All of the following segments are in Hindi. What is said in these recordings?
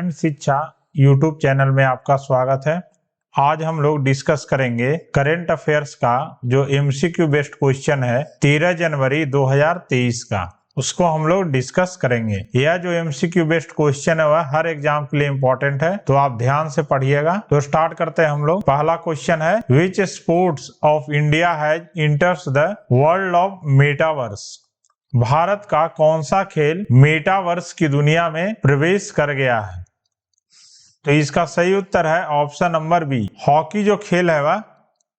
ऑनलाइन शिक्षा यूट्यूब चैनल में आपका स्वागत है। आज हम लोग डिस्कस करेंगे करंट अफेयर्स का जो एमसीक्यू बेस्ड क्वेश्चन है 13 जनवरी 2023 का, उसको हम लोग डिस्कस करेंगे। यह जो एमसीक्यू बेस्ड क्वेश्चन है वह हर एग्जाम के लिए इम्पोर्टेंट है, तो आप ध्यान से पढ़िएगा। तो स्टार्ट करते हैं हम लोग। पहला क्वेश्चन है, विच sports of India has इंटर्स the world of metaverse. Bharat का कौन सा खेल मेटावर्स की दुनिया में प्रवेश कर गया है? तो इसका सही उत्तर है ऑप्शन नंबर बी, हॉकी जो खेल है वह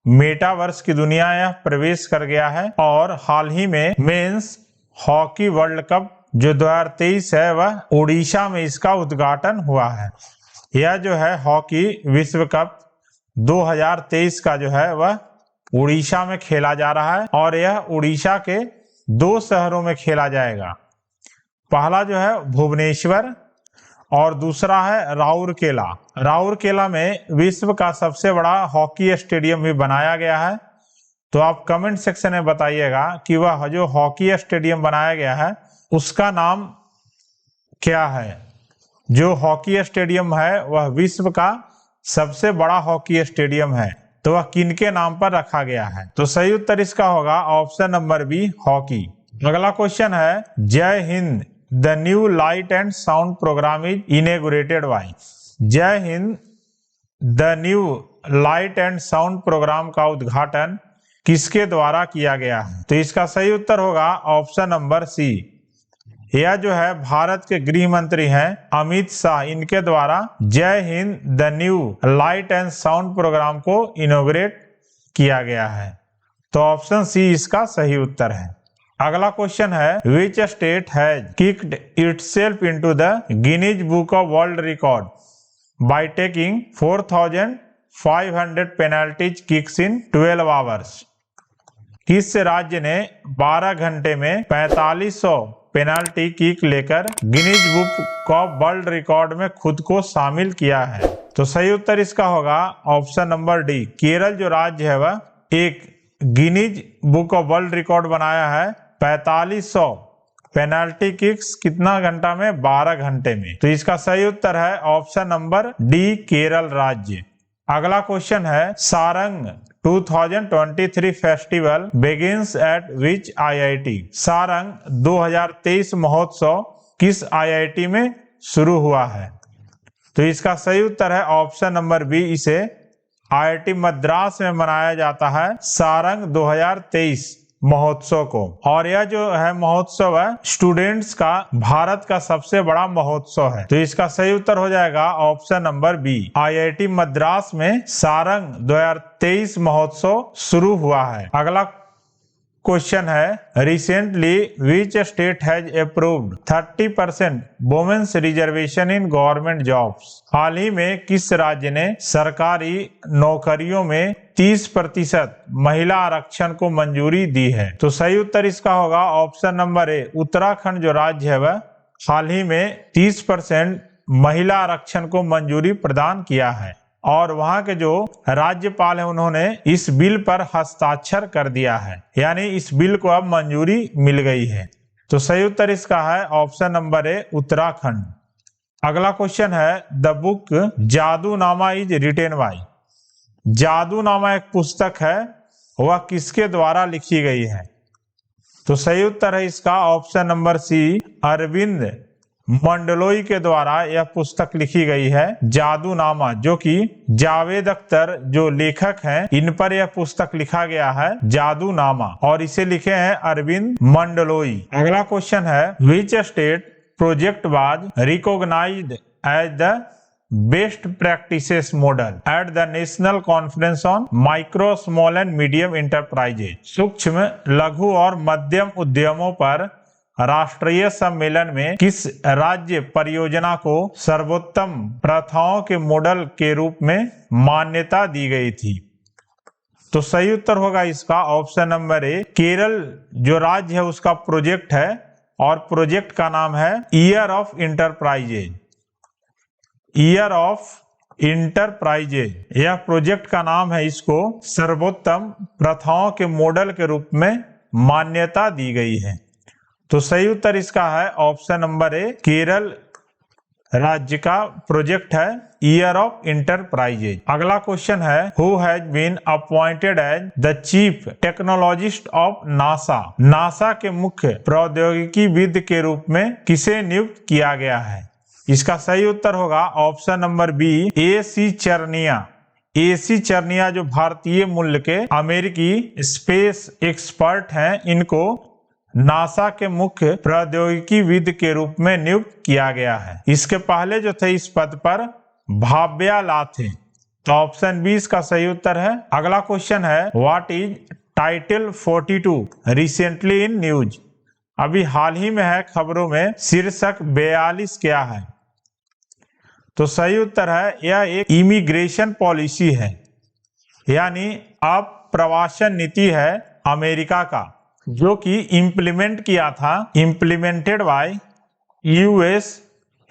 मेटावर्स की दुनिया में प्रवेश कर गया है। और हाल ही में मेंस हॉकी वर्ल्ड कप जो 2023 है वह ओडिशा में इसका उद्घाटन हुआ है। यह जो है हॉकी विश्व कप 2023 का जो है वह उड़ीसा में खेला जा रहा है और यह उड़ीसा के 2 शहरों में खेला जाएगा। पहला जो है भुवनेश्वर और दूसरा है राउरकेला। राउरकेला में विश्व का सबसे बड़ा हॉकी स्टेडियम भी बनाया गया है। तो आप कमेंट सेक्शन में बताइएगा कि वह जो हॉकी स्टेडियम बनाया गया है उसका नाम क्या है। जो हॉकी स्टेडियम है वह विश्व का सबसे बड़ा हॉकी स्टेडियम है, तो वह किनके नाम पर रखा गया है? तो सही उत्तर इसका होगा ऑप्शन नंबर बी, हॉकी। अगला क्वेश्चन है, Jai Hind the new light and sound programme is inaugurated by. Jai Hind the new light and sound programme का उद्घाटन किसके द्वारा किया गया है? तो इसका सही उत्तर होगा ऑप्शन नंबर सी। यह जो है भारत के गृह मंत्री हैं अमित शाह, इनके द्वारा Jai Hind the new light and sound programme को इनॉग्रेट किया गया है। तो ऑप्शन सी इसका सही उत्तर है। अगला क्वेश्चन है, which state has kicked itself into the Guinness book of world record by taking 4500 penalties kicks in 12 hours. किस राज्य ने 12 घंटे में 4500 पेनाल्टी किक लेकर Guinness book of world record में खुद को शामिल किया है? तो सही उत्तर इसका होगा ऑप्शन नंबर डी, केरल जो राज्य है वह एक Guinness book of world record बनाया है 4500 पेनाल्टी किक्स कितना घंटा में? 12 घंटे में। तो इसका सही उत्तर है ऑप्शन नंबर डी, केरल राज्य। अगला क्वेश्चन है, Sarang 2023 festival begins at which IIT. Sarang 2023 महोत्सव किस आईआईटी में शुरू हुआ है? तो इसका सही उत्तर है ऑप्शन नंबर बी, इसे आईआईटी मद्रास में मनाया जाता है सारंग 2023 महोत्सव को। और यह जो है महोत्सव है स्टूडेंट्स का भारत का सबसे बड़ा महोत्सव है। तो इसका सही उत्तर हो जाएगा option number B, IIT Madras में सारंग 2023 महोत्सव शुरू हुआ है। अगला क्वेश्चन है, recently which state has approved 30% women's reservation in government jobs. हाल ही में किस राज्य ने सरकारी नौकरियों में 30% महिला आरक्षण को मंजूरी दी है? तो सही उत्तर इसका होगा ऑप्शन नंबर ए, उत्तराखंड जो राज्य है वह हाल ही में 30% महिला आरक्षण को मंजूरी प्रदान किया है और वहां के जो राज्यपाल है उन्होंने इस बिल पर हस्ताक्षर कर दिया है, यानी इस बिल को अब मंजूरी मिल गई है। तो सही उत्तर इसका है ऑप्शन नंबर ए, उत्तराखंड। अगला क्वेश्चन है, the book Jadunama is written by. Jadunama एक पुस्तक है, वह किसके द्वारा लिखी गई है? तो सही उत्तर है इसका option number C, Arvind Mandloi के द्वारा यह पुस्तक लिखी गई है जादूनामा, जो कि जावेद अख्तर जो लेखक हैं इन पर यह पुस्तक लिखा गया है जादूनामा और इसे लिखे हैं अरविंद मंडलोई। अगला क्वेश्चन है, which state project was recognised as the best practices model at the national conference on micro small and medium enterprises. सूक्ष्म लघु और मध्यम उद्यमों पर राष्ट्रीय सम्मेलन में किस राज्य परियोजना को सर्वोत्तम प्रथाओं के मॉडल के रूप में मान्यता दी गई थी? तो सही उत्तर होगा इसका ऑप्शन नंबर ए, केरल जो राज्य है उसका प्रोजेक्ट है और प्रोजेक्ट का नाम है year of enterprises. Year of enterprises यह प्रोजेक्ट का नाम है, इसको सर्वोत्तम प्रथाओं के मॉडल के रूप में मान्यता दी गई है। तो सही उत्तर इसका है ऑप्शन नंबर ए, केरल राज्य का प्रोजेक्ट है ईयर ऑफ इंटरप्राइजेज। अगला क्वेश्चन है who has been appointed as the chief technologist of NASA. NASA के मुख्य प्रौद्योगिकीविद के रूप में किसे नियुक्त किया गया है? इसका सही उत्तर होगा option number B, A.C. Charnia. A.C. Charnia जो भारतीय मूल के अमेरिकी स्पेस एक्सपर्ट हैं, इनको नासा के मुख्य प्रौद्योगिकीविद के रूप में नियुक्त किया गया है। इसके पहले जो थे इस पद पर भाव्या ला थे। तो ऑप्शन बी इसका सही उत्तर है। अगला क्वेश्चन है what is title 42 recently in news. अभी हाल ही में है खबरों में, शीर्षक 42 क्या है? तो सही उत्तर है यह एक इमिग्रेशन पॉलिसी है, यानी अप्रवासन नीति है अमेरिका का, जो कि इम्प्लीमेंट किया था, implemented by US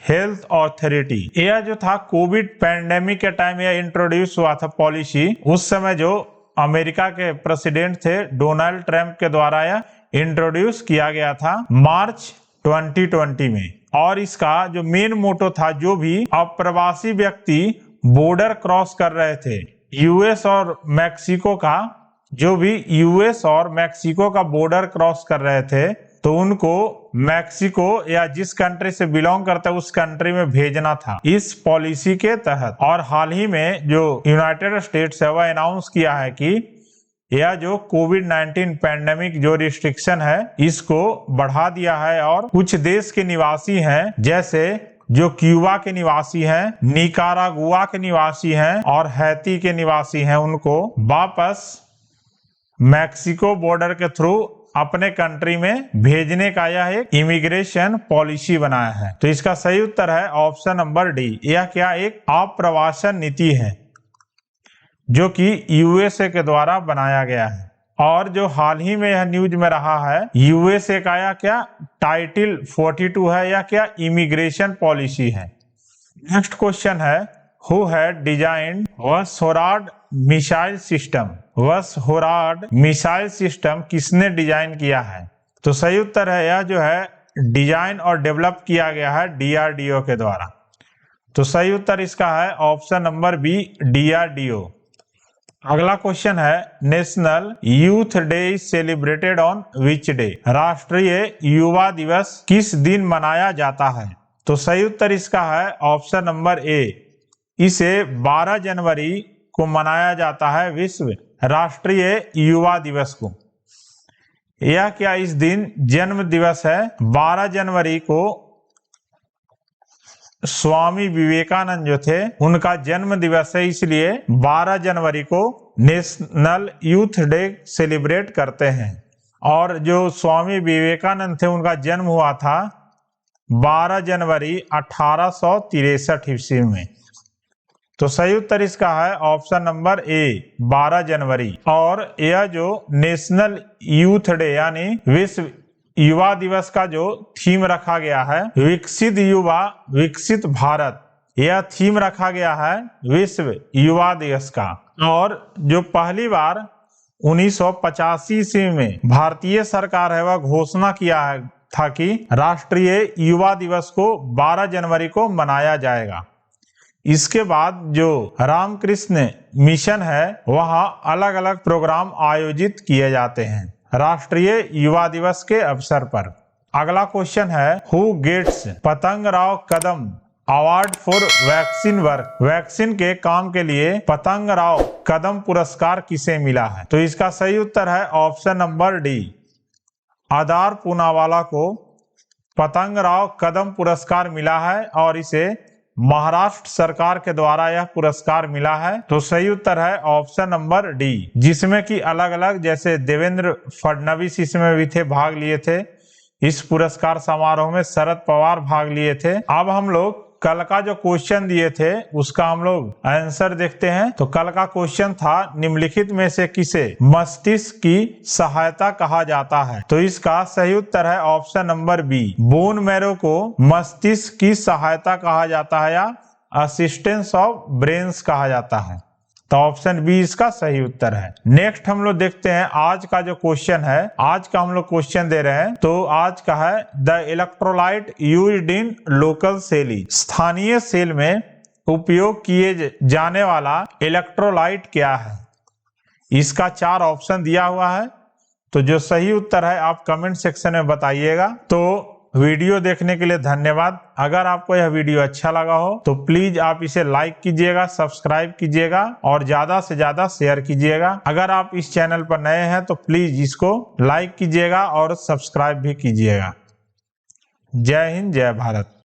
health authority. यह जो था कोविड पैंडेमिक के टाइम यह इंट्रोड्यूस हुआ था पॉलिसी। उस समय जो अमेरिका के प्रेसिडेंट थे डोनाल्ड ट्रंप के द्वारा यह इंट्रोड्यूस किया गया था मार्च 2020 में। और इसका जो मेन मोटो था, जो भी अप्रवासी व्यक्ति बॉर्डर क्रॉस कर रहे थे यूएस और मैक्सिको का, जो भी यूएस और मैक्सिको का बॉर्डर क्रॉस कर रहे थे, तो उनको मैक्सिको या जिस कंट्री से बिलोंग करता है उस कंट्री में भेजना था इस पॉलिसी के तहत। और हाल ही में जो यूनाइटेड स्टेट्स है वह अनाउंस किया है कि यह जो कोविड-19 पैंडेमिक जो रिस्ट्रिक्शन है इसको बढ़ा दिया है, और कुछ देश के निवासी हैं जैसे जो क्यूबा के निवासी हैं, निकारागुआ के निवासी हैं और हैती के निवासी हैं, उनको वापस मैक्सिको बॉर्डर के थ्रू अपने कंट्री में भेजने का यह एक इमिग्रेशन पॉलिसी बनाया है। तो इसका सही उत्तर है ऑप्शन नंबर डी। यह क्या एक अप्रवासन नीति है जो कि यूएसए के द्वारा बनाया गया है, और जो हाल ही में यह न्यूज में रहा है यूएसए का यह क्या टाइटल 42 है, या क्या इमिग्रेशन पॉलिसी है। नेक्स्ट क्वेश्चन है who had designed VSHORAD missile system. VSHORAD missile system किसने डिजाइन किया है? तो सही उत्तर है यह जो है डिजाइन और डेवलप किया गया है डीआरडीओ के द्वारा। तो सही उत्तर इसका है ऑप्शन नंबर बी, डीआरडीओ। अगला क्वेश्चन है national youth day is celebrated on which day. राष्ट्रीय युवा दिवस किस दिन मनाया जाता है? तो सही उत्तर इसका है ऑप्शन नंबर ए, इसे 12 जनवरी को मनाया जाता है विश्व राष्ट्रीय युवा दिवस को। यह क्या इस दिन जन्म दिवस है? 12 जनवरी को स्वामी विवेकानंद जो थे उनका जन्म दिवस है, इसलिए 12 जनवरी को नेशनल यूथ डे सेलिब्रेट करते हैं। और जो स्वामी विवेकानंद थे उनका जन्म हुआ था 12 जनवरी 1863 ईस्वी में। तो सही उत्तर इसका है ऑप्शन नंबर ए, 12 जनवरी। और यह जो नेशनल यूथ डे यानी विश्व युवा दिवस का जो थीम रखा गया है विकसित युवा विकसित भारत, यह थीम रखा गया है विश्व युवा दिवस का। और जो पहली बार 1985 ईस्वी में भारतीय सरकार है वह घोषणा किया था कि राष्ट्रीय युवा दिवस को 12 जनवरी को मनाया जाएगा। इसके बाद जो रामकृष्ण मिशन है वहां अलग अलग प्रोग्राम आयोजित किए जाते हैं राष्ट्रीय युवा दिवस के अवसर पर। अगला क्वेश्चन है who gets Patangrao Kadam award for vaccine work. Vaccine के काम के लिए पतंगराव कदम पुरस्कार किसे मिला है? तो इसका सही उत्तर है ऑप्शन नंबर डी, आधार पूनावाला को पतंगराव कदम पुरस्कार मिला है, और इसे महाराष्ट्र सरकार के द्वारा यह पुरस्कार मिला है। तो सही उत्तर है ऑप्शन नंबर डी, जिसमें कि अलग अलग जैसे देवेंद्र फडणवीस इसमें भी थे, भाग लिए थे इस पुरस्कार समारोह में, शरद पवार भाग लिए थे। अब हम लोग कल का जो क्वेश्चन दिए थे उसका हम लोग आंसर देखते हैं। तो कल का क्वेश्चन था निम्नलिखित में से किसे मस्तिष्क की सहायता कहा जाता है? तो इसका सही उत्तर है option number B, bone marrow को मस्तिष्क की सहायता कहा जाता है या असिस्टेंस ऑफ ब्रेन्स कहा जाता है। तो ऑप्शन बी इसका सही उत्तर है। नेक्स्ट हम लोग देखते हैं आज का जो क्वेश्चन है। आज का हम लोग क्वेश्चन दे रहे हैं, तो आज का है the electrolyte used in local cell. स्थानीय सेल में उपयोग किए जाने वाला इलेक्ट्रोलाइट क्या है? इसका 4 ऑप्शन दिया हुआ है, तो जो सही उत्तर है आप कमेंट सेक्शन में बताइएगा। तो वीडियो देखने के लिए धन्यवाद। अगर आपको यह वीडियो अच्छा लगा हो तो प्लीज आप इसे लाइक कीजिएगा, सब्सक्राइब कीजिएगा और ज्यादा से ज्यादा शेयर कीजिएगा। अगर आप इस चैनल पर नए हैं तो प्लीज इसको लाइक कीजिएगा और सब्सक्राइब भी कीजिएगा। जय हिंद, जय भारत।